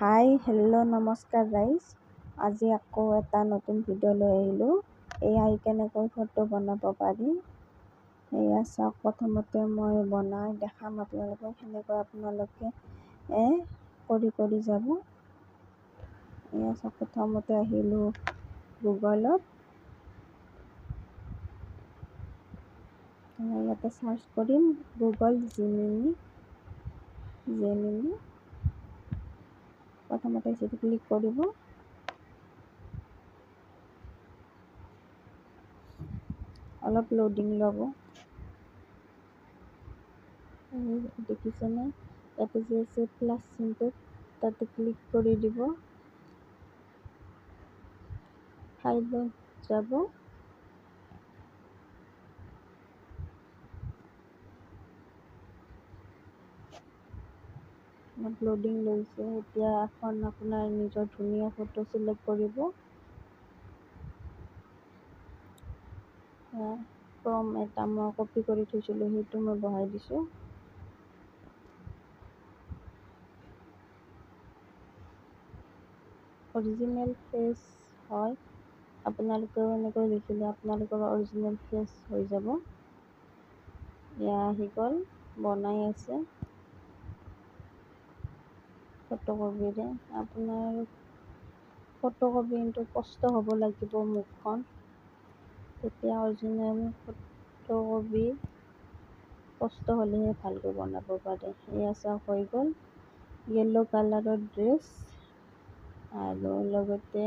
Hi hello' নমস্কাৰ guys, আজি আকৌ এটা নতুন ভিডিঅ' লৈ আহিলোঁ। এয়াই কেনেকৈ ফটো বনাব পাৰি এয়া চাওক। প্ৰথমতে মই বনাই দেখাম আপোনালোকক, সেনেকৈ আপোনালোকে কৰি যাব। এয়া চাওক, প্ৰথমতে আহিলোঁ গুগলত। ইয়াতে চাৰ্চ কৰিম গুগল জেমিনি। প্ৰথমতে যিটো ক্লিক কৰিব, অলপ লোডিং ল'ব। দেখিছেনে, ইয়াতে যে আছে প্লাছ চিনটো, তাতে ক্লিক কৰি দিব। ফাইলত যাব, লোডিং লৈছে। এতিয়া এখন আপোনাৰ নিজৰ ধুনীয়া ফটো চিলেক্ট কৰিব। ফ্ৰম এটা মই কপি কৰি থৈছিলোঁ, সেইটো মই বহাই দিছোঁ। অৰিজিনেল ফেচ হয়, আপোনালোকেও এনেকৈ লিখিলে আপোনালোকৰ অৰিজিনেল ফেচ হৈ যাব। এয়া আহি গ'ল, বনাই আছে ফটোকপিৰে। আপোনাৰ ফটোকপি কিন্তু স্পষ্ট হ'ব লাগিব মুখখন, তেতিয়া অৰিজিনেল ফটোকপি স্পষ্ট হ'লেহে ভালকৈ বনাব পাৰে। এয়া চাওক, হৈ গ'ল য়েল্ল' কালাৰৰ ড্ৰেছ আৰু লগতে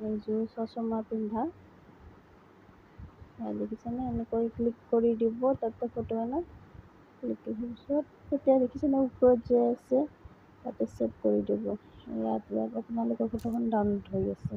এযোৰ চশমা পিন্ধা। দেখিছেনে, এনেকৈ ক্লিক কৰি দিব তাতে ফটোখনত। ক্লিক কৰাৰ পিছত এতিয়া দেখিছেনে ওপৰত যে আছে, তাতে ছেভ কৰি দিব। ইয়াত আপোনালোকৰ ফটোখন ডাউনলোড হৈ আছে।